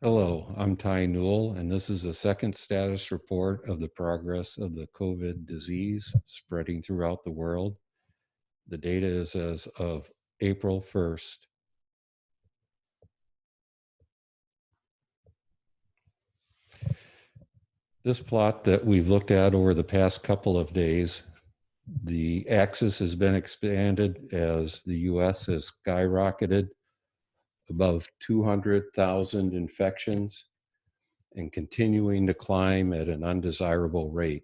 Hello, I'm Ty Newell, and this is a second status report of the progress of the COVID disease spreading throughout the world. The data is as of April 1st. This plot that we've looked at over the past couple of days, the axis has been expanded as the US has skyrocketed above 200,000 infections and continuing to climb at an undesirable rate.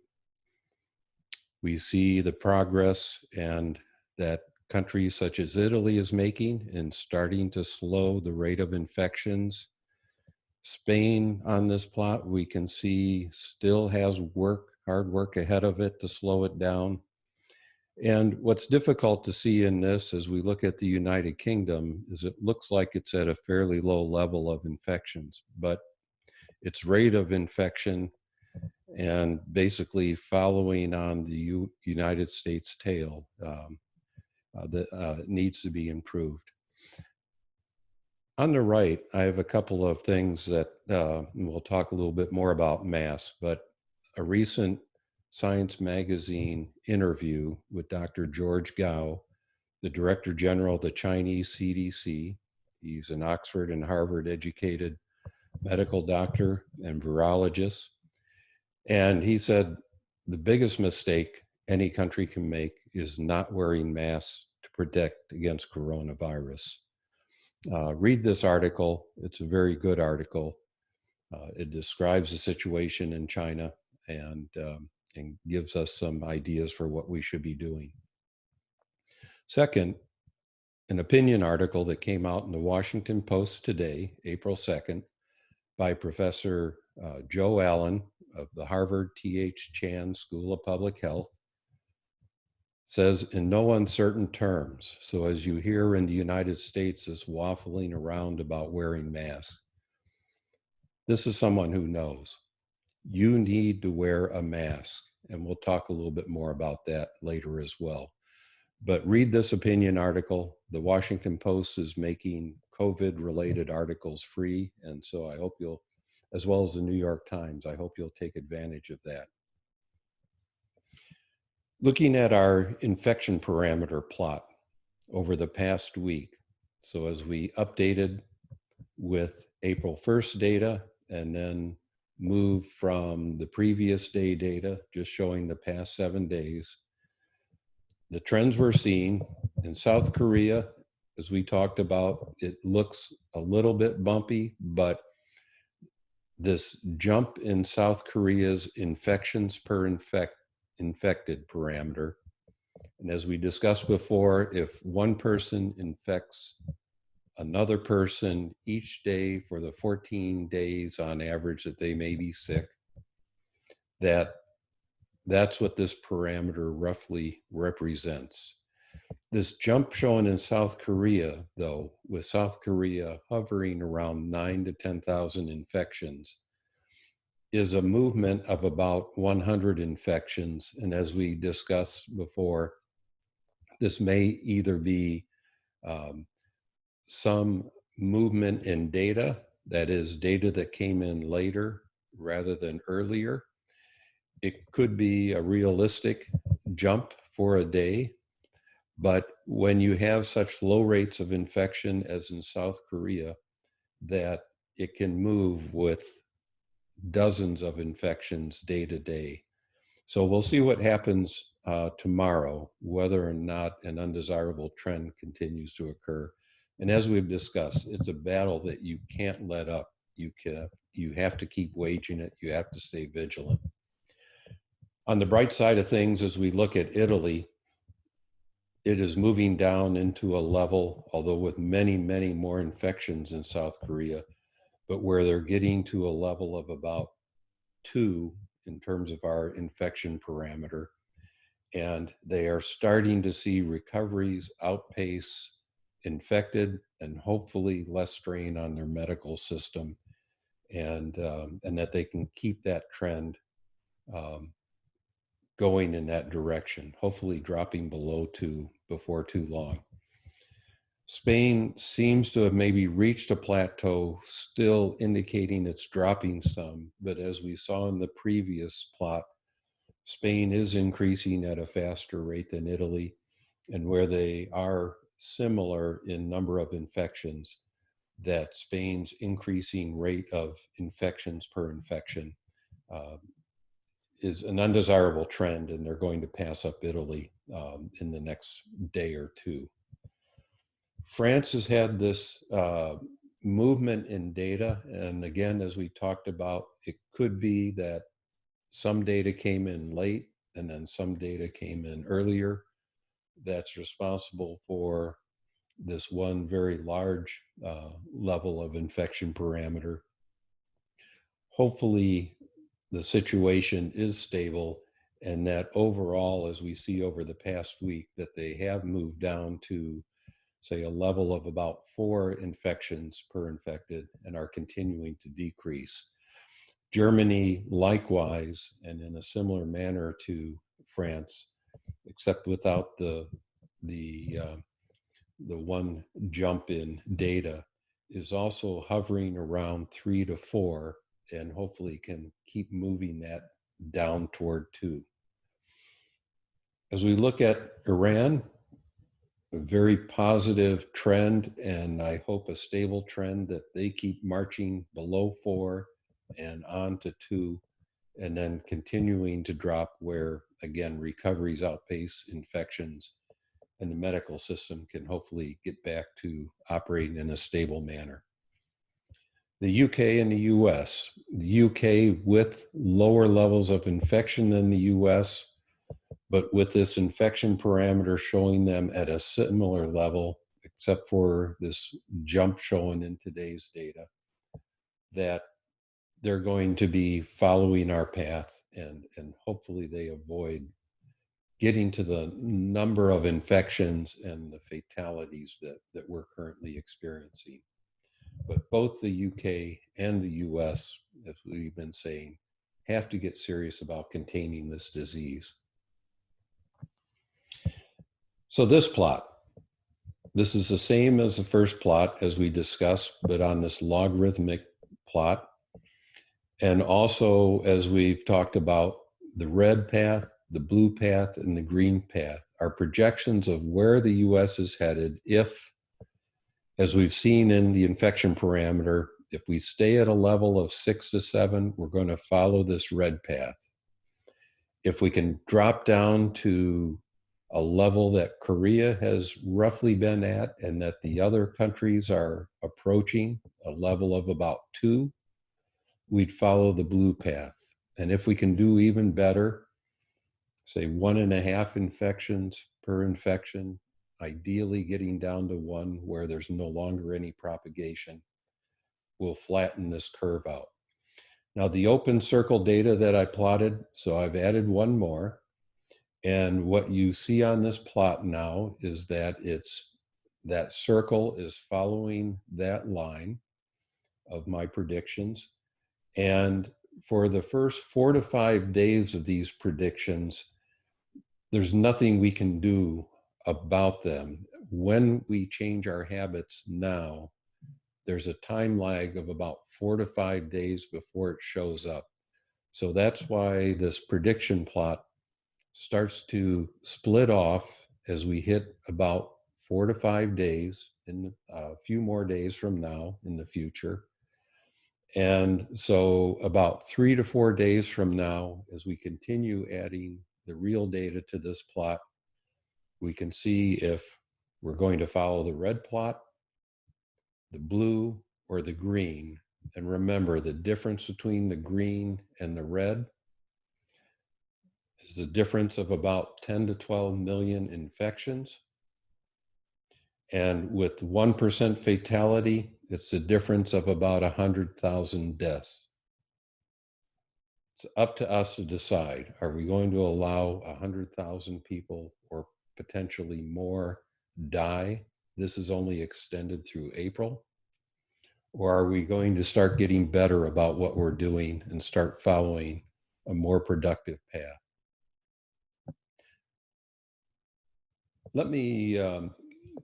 We see the progress and that countries such as Italy is making in starting to slow the rate of infections. Spain on this plot, we can see still has hard work ahead of it to slow it down. And what's difficult to see in this as we look at the United Kingdom is it looks like it's at a fairly low level of infections, but its rate of infection and basically following on the United States tail that needs to be improved. On the right, I have a couple of things that we'll talk a little bit more about masks, but a recent Science Magazine interview with Dr. George Gao, the Director General of the Chinese CDC. He's an Oxford and Harvard educated medical doctor and virologist. And he said the biggest mistake any country can make is not wearing masks to protect against coronavirus. Read this article. It's a very good article. It describes the situation in China and gives us some ideas for what we should be doing. Second, an opinion article that came out in the Washington Post today, April 2nd, by Professor Joe Allen of the Harvard T.H. Chan School of Public Health, says in no uncertain terms. So as you hear in the United States, this waffling around about wearing masks, this is someone who knows. You need to wear a mask. And we'll talk a little bit more about that later as well. But read this opinion article. The Washington Post is making COVID related articles free. And so I hope you'll, as well as the New York Times, I hope you'll take advantage of that. Looking at our infection parameter plot over the past week. So as we updated with April 1st data and then moved from the previous day data, just showing the past 7 days, the trends we're seeing in South Korea, as we talked about, it looks a little bit bumpy, but this jump in South Korea's infections per infected parameter. And as we discussed before, if one person infects another person each day for the 14 days on average that they may be sick, that's what this parameter roughly represents. This jump shown in South Korea, though, with South Korea hovering around 9 to 10,000 infections, is a movement of about 100 infections. And as we discussed before, this may either be some movement in data, that is, data that came in later rather than earlier. It could be a realistic jump for a day, but when you have such low rates of infection as in South Korea, that it can move with dozens of infections day to day. So we'll see what happens tomorrow, whether or not an undesirable trend continues to occur. And as we've discussed, it's a battle that you can't let up. You have to keep waging it. You have to stay vigilant. On the bright side of things, as we look at Italy, it is moving down into a level, although with many, many more infections in South Korea, but where they're getting to a level of about 2 in terms of our infection parameter. And they are starting to see recoveries outpace infected and hopefully less strain on their medical system, and that they can keep that trend going in that direction, hopefully dropping below 2 before too long. Spain seems to have maybe reached a plateau, still indicating it's dropping some. But as we saw in the previous plot, Spain is increasing at a faster rate than Italy, and where they are similar in number of infections, that Spain's increasing rate of infections per infection uh, is an undesirable trend, and they're going to pass up Italy in the next day or two. France has had this movement in data, and again, as we talked about, it could be that some data came in late and then some data came in earlier. That's responsible for this one very large level of infection parameter. Hopefully, the situation is stable, and that overall, as we see over the past week, that they have moved down to, say, a level of about 4 infections per infected and are continuing to decrease. Germany, likewise, and in a similar manner to France, except without the one jump in data, is also hovering around 3 to 4, and hopefully can keep moving that down toward 2. As we look at Iran, a very positive trend, and I hope a stable trend, that they keep marching below 4 and on to 2, and then continuing to drop where, again, recoveries outpace infections, and the medical system can hopefully get back to operating in a stable manner. The UK and the US. The UK with lower levels of infection than the US, but with this infection parameter showing them at a similar level, except for this jump shown in today's data, that they're going to be following our path, and hopefully they avoid getting to the number of infections and the fatalities that we're currently experiencing. But both the UK and the US, as we've been saying, have to get serious about containing this disease. So this plot, this is the same as the first plot as we discussed, but on this logarithmic plot. And also, as we've talked about, the red path, the blue path, and the green path are projections of where the US is headed if, as we've seen in the infection parameter, if we stay at a level of 6 to 7, we're going to follow this red path. If we can drop down to a level that Korea has roughly been at, and that the other countries are approaching a level of about 2, we'd follow the blue path. And if we can do even better, say 1.5 infections per infection, ideally getting down to 1 where there's no longer any propagation, we'll flatten this curve out. Now, the open circle data that I plotted, so I've added one more. And what you see on this plot now is that that circle is following that line of my predictions. And for the first 4 to 5 days of these predictions, there's nothing we can do about them. When we change our habits now, there's a time lag of about 4 to 5 days before it shows up. So that's why this prediction plot starts to split off as we hit about 4 to 5 days, in a few more days from now in the future. And so about 3 to 4 days from now, as we continue adding the real data to this plot, we can see if we're going to follow the red plot, the blue, or the green. And remember, the difference between the green and the red is a difference of about 10 to 12 million infections. And with 1% fatality, it's a difference of about 100,000 deaths. It's up to us to decide, are we going to allow 100,000 people or potentially more die? This is only extended through April. Or are we going to start getting better about what we're doing and start following a more productive path? Let me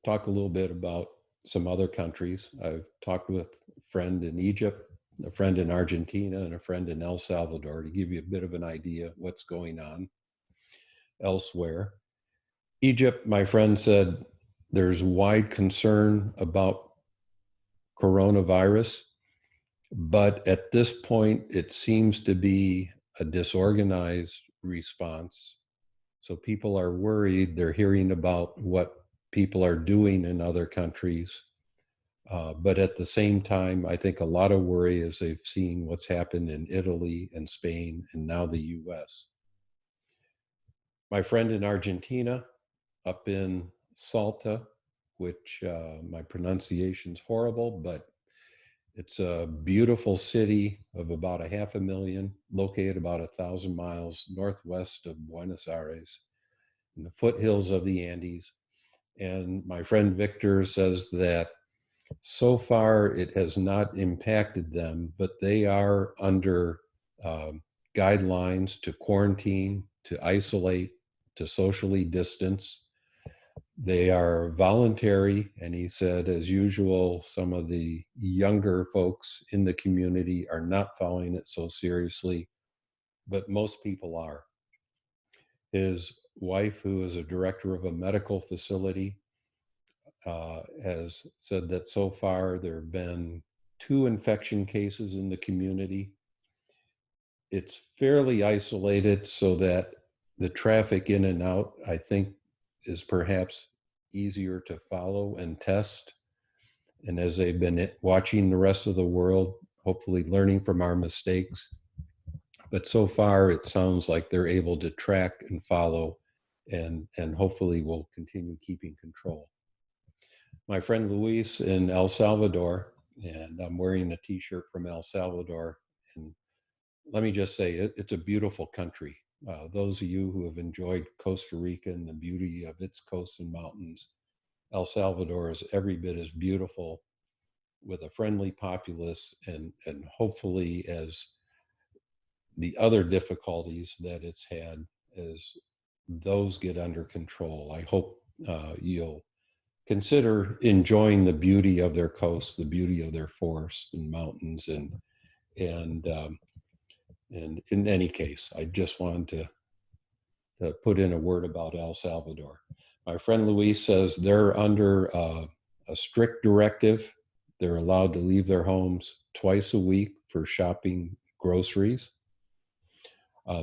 talk a little bit about some other countries. I've talked with a friend in Egypt, a friend in Argentina, and a friend in El Salvador to give you a bit of an idea of what's going on elsewhere. Egypt, my friend said, there's wide concern about coronavirus, but at this point, it seems to be a disorganized response. So people are worried. They're hearing about what people are doing in other countries. But at the same time, I think a lot of worry is they've seen what's happened in Italy and Spain and now the US. My friend in Argentina, up in Salta, which my pronunciation's horrible, but it's a beautiful city of about 500,000, located about 1,000 miles northwest of Buenos Aires, in the foothills of the Andes. And my friend Victor says that so far it has not impacted them, but they are under guidelines to quarantine, to isolate, to socially distance. They are voluntary, and he said, as usual, some of the younger folks in the community are not following it so seriously, but most people are. His wife, who is a director of a medical facility, has said that so far there have been 2 infection cases in the community. It's fairly isolated so that the traffic in and out, I think, is perhaps easier to follow and test. And as they've been watching the rest of the world, hopefully learning from our mistakes. But so far, it sounds like they're able to track and follow, and hopefully will continue keeping control. My friend Luis in El Salvador, and I'm wearing a t-shirt from El Salvador. And let me just say, it's a beautiful country. Those of you who have enjoyed Costa Rica and the beauty of its coasts and mountains, El Salvador is every bit as beautiful, with a friendly populace, and hopefully, as the other difficulties that it's had, as those get under control, I hope you'll consider enjoying the beauty of their coast, the beauty of their forests and mountains, and in any case, I just wanted to put in a word about El Salvador. My friend Luis says they're under a strict directive. They're allowed to leave their homes twice a week for shopping groceries,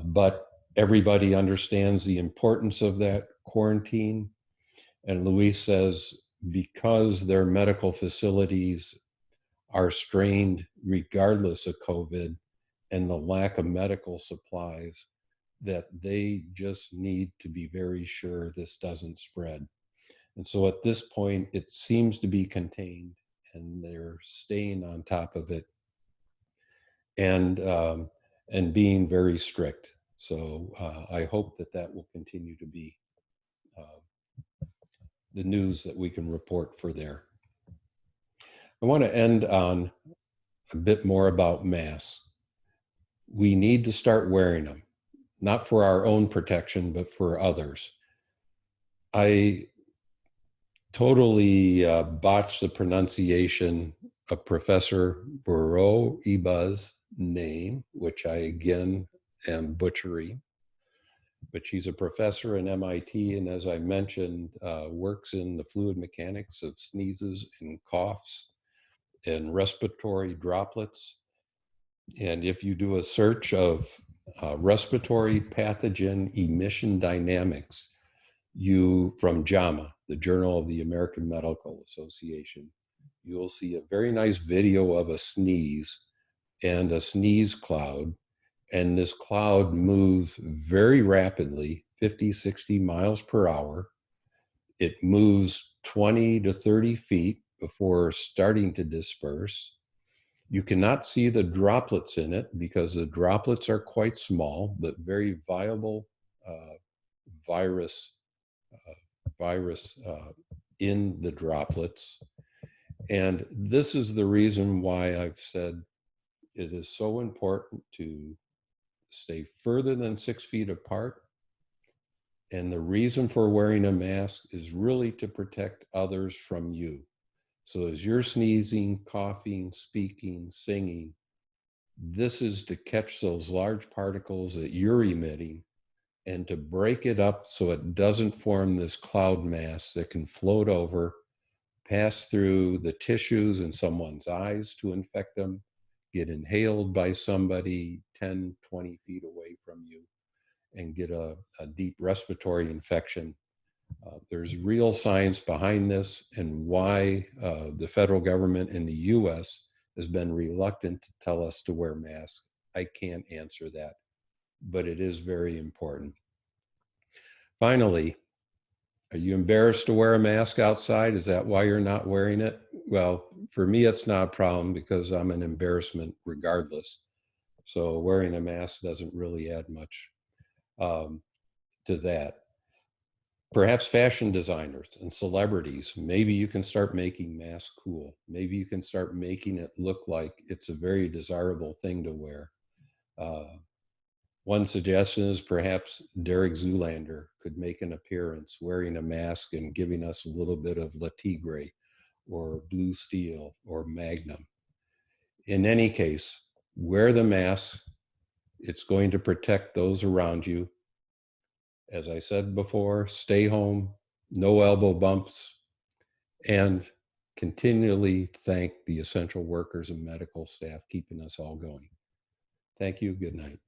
but everybody understands the importance of that quarantine. And Luis says because their medical facilities are strained regardless of COVID and the lack of medical supplies, that they just need to be very sure this doesn't spread. And so at this point, it seems to be contained, and they're staying on top of it, and being very strict. So I hope that that will continue to be the news that we can report for there. I want to end on a bit more about masks. We need to start wearing them, not for our own protection, but for others. I totally botched the pronunciation of Professor Burrow Iba's name, which I again am butchering. But she's a professor in MIT, and as I mentioned, works in the fluid mechanics of sneezes and coughs and respiratory droplets. And if you do a search of respiratory pathogen emission dynamics, from JAMA, the Journal of the American Medical Association, you'll see a very nice video of a sneeze and a sneeze cloud. And this cloud moves very rapidly, 50, 60 miles per hour. It moves 20 to 30 feet before starting to disperse. You cannot see the droplets in it because the droplets are quite small, but very viable virus in the droplets. And this is the reason why I've said it is so important to stay further than 6 feet apart, And the reason for wearing a mask is really to protect others from you. So as you're sneezing, coughing, speaking, singing, this is to catch those large particles that you're emitting and to break it up so it doesn't form this cloud mass that can float over, pass through the tissues in someone's eyes to infect them, get inhaled by somebody 10, 20 feet away from you, and get a deep respiratory infection. There's real science behind this, and why the federal government in the US has been reluctant to tell us to wear masks. I can't answer that, but it is very important. Finally, are you embarrassed to wear a mask outside? Is that why you're not wearing it? Well, for me, it's not a problem because I'm an embarrassment regardless. So wearing a mask doesn't really add much to that. Perhaps fashion designers and celebrities, maybe you can start making masks cool. Maybe you can start making it look like it's a very desirable thing to wear. Uh, One suggestion is perhaps Derek Zoolander could make an appearance wearing a mask and giving us a little bit of Le Tigre or Blue Steel or Magnum. In any case, wear the mask. It's going to protect those around you. As I said before, stay home, no elbow bumps, and continually thank the essential workers and medical staff keeping us all going. Thank you. Good night.